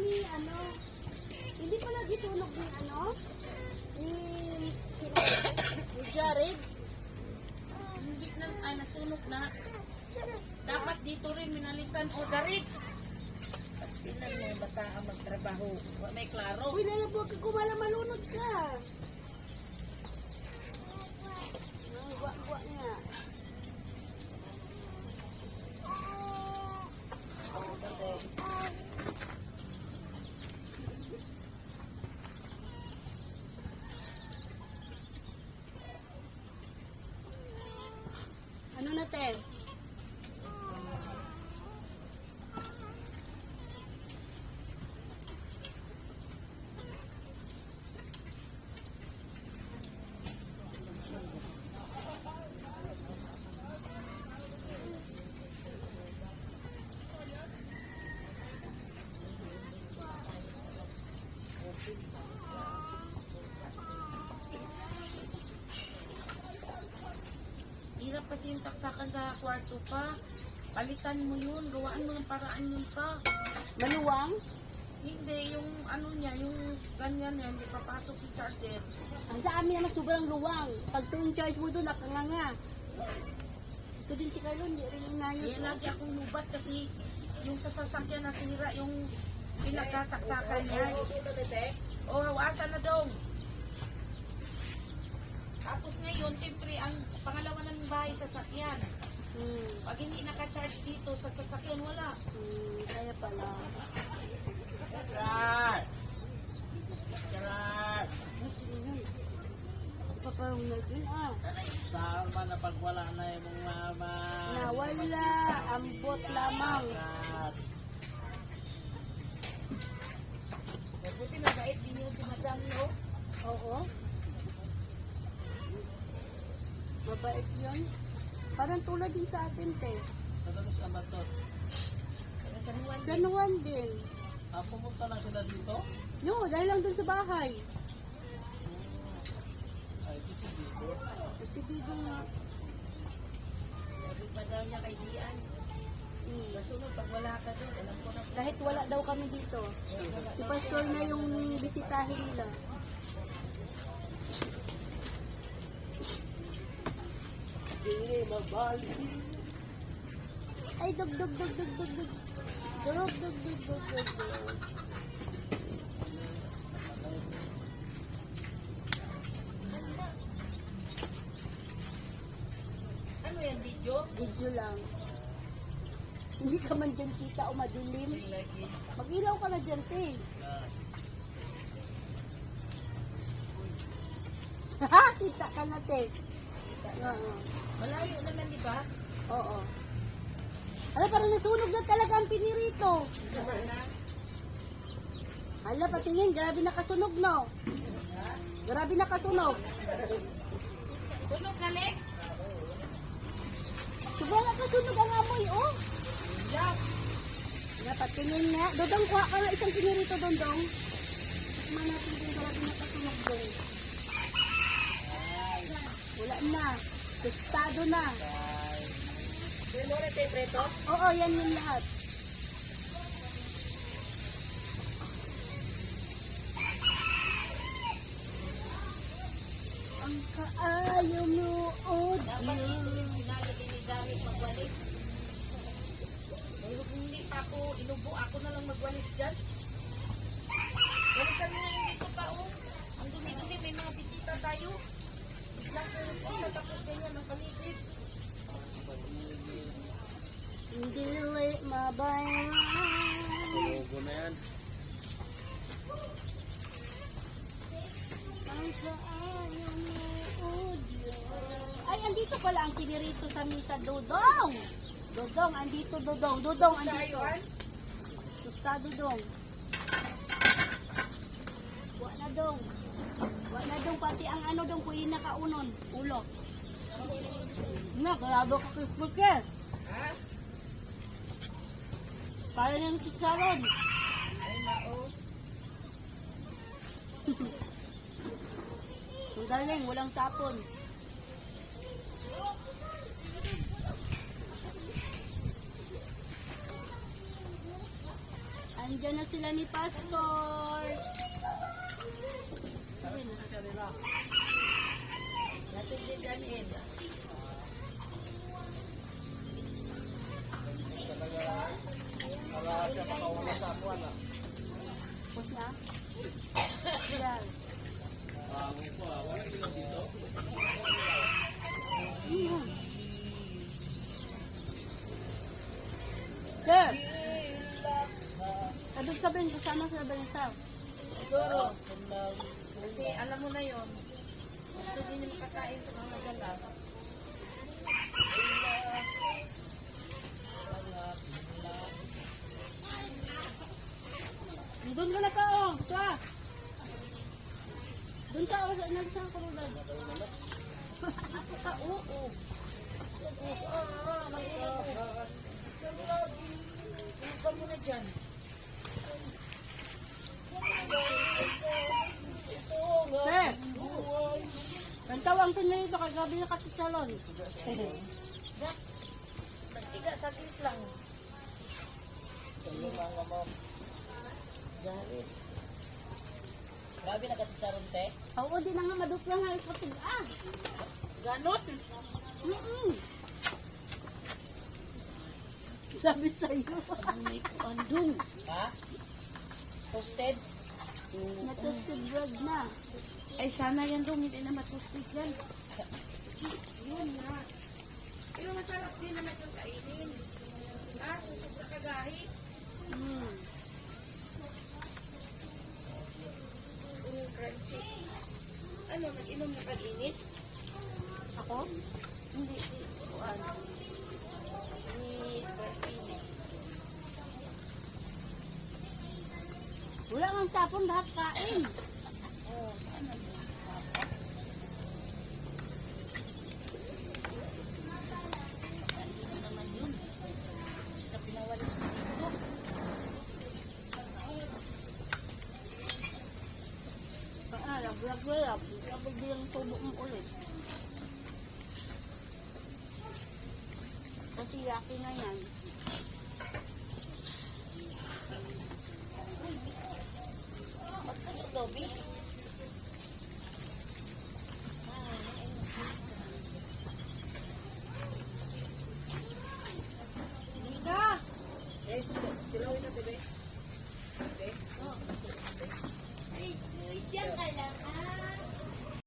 ni, ano, hindi pala gisunog ni, ano, ni, sino, ni Jared. Hindi na, ay nasunog na. Dapat dito rin minalisan o darit. Pastilan mo yung bata ang magtrabaho. May klaro. Uy, nalabog ka, kumala malunod ka. Buwa nga. Ano na, te? Hirap kasi yung saksakan sa kwarto pa. Palitan mo yun. Gawaan mo ng paraan yun pa. Maluwang? Hindi, yung ano niya, yung ganyan yan, hindi papasok yung charger. Ang sa amin naman sobrang luwang. Pag tuwing charge mo doon, nakanganga. Ito din si Carlo, hindi rin inayos. Kaya lagi akong lubat kasi yung sa sasakyan nasira yung pinagkasaksakan niya. O, hawasan na dong. Tapos ngayon, siyempre, ang pangalawa ng bahay sasakyan. Pag hindi naka-charge dito sa sasakyan, wala. Kaya pala. Gerard! Gerard! Ay, sige yun. Paparong na dun, ah. Saan man na pagwala na yung mong mama? Nawala, ambot lamang. Gerard! Buti mabait din yung si Madam, no? Oo. Mabait yun. Parang tulad din sa atin, te. Nadalos na ba ito? Sa Nuwan Sa Nuwan din. Pumunta na sila dito? No, dahil lang dun sa bahay. Ay, ito si dito. Kasi dito nga. Sabi pa daw niya kay Dian. Sa sunod, pag wala ka doon, alam ko na. Kahit wala daw kami dito. Si Pastor na yung bisitahin nila. Hindi, mabalik. Ay, dug. Dug. Ano yan, video? Video lang. Hindi ka man dyan kita o madilim. Lagi. Mag-ilaw ka na dyan, te. Ha? Kita ka na, te. Oo. Malayo naman, di ba? Oo. Hala, parang nasunog na talaga ang pinirito. Hala, patingin, grabe nakasunog, no? Grabe nakasunog. Sunog na, Lex? Sobrang nakasunog ang amoy, oh. Yan. Hala, patingin nga. Dodong, kuha ka nga isang pinirito, Dodong. Tikman natin kung grabe nakasunog, Dodong. Wala na. Tostado na. May mo na tayo, preto? Oo, yan yung lahat. Ang kaayaw mo, oh Dapat Diyos. dito yung sinalagay ni Janet magwalis. Dahil kung hindi pa ako inubo, ako na lang magwalis dyan. Walisan mo na yung dito pa, oh. Ang dumi-dumi, may mga bisita tayo. Biglang pumunta, tapos ganyan ang paligid. Hindi mabayaran. Logo na yan. Ang kaayaw mo, oh Diyos. Ay, andito pala ang pinirito sa misa, Dodong. Dodong, andito, Dodong. Dodong, andito. Tostado, Dong. Wala, Dong. Wala, Dong. Pati ang ano, Dong, kuhin na kaunon. Ulo. Na, kalabo ka Facebook eh. Ha? Kaya ng chicharon. Ay, nao. Ang galing, walang sapon. Andyan na sila ni Pastor. Ayun na. Natin din ganin. Wala siya makawala sa ako, ano? Tapos na? Yan. Wala ilaw dito. Sir! Abig ka Ben, kasama sa Vanessa. Siguro. Kasi alam mo na yon. Gusto din yung makakain sa mga galap. Doon ka na ka, oh. Sa. Doon ka, oh. Nagsang karulan. Ako ka, oo. Huwag mo na dyan. Sir! Kantawang tinito, kagabi na katitsalon. Nagsiga, saglit lang. Tulong lang mo. Galit. Grabe na katitsaron, te. Oo, di na nga madupla nga ipatid. Ah! Ganon. Sabi sa'yo. Ang may kuandong. Ha? Toasted? Na-toasted bread na. Ay, sana yan dong, hindi na matustig yan. Kasi, yun nga. Pero masarap din naman yung kainin. Susubra kagahit. Crunchy. Ano, nag-inom na kag-init? Ako? Hindi, si Juan. Ni Martinez. Wala nga tapon, lahat kain. Oh, saan na yun? Ano naman yun? Basta pinawalis ko dito. Lab. Kapag bilang tubo mo ulit. Kasi yaki na yan. Magkano to, Bi?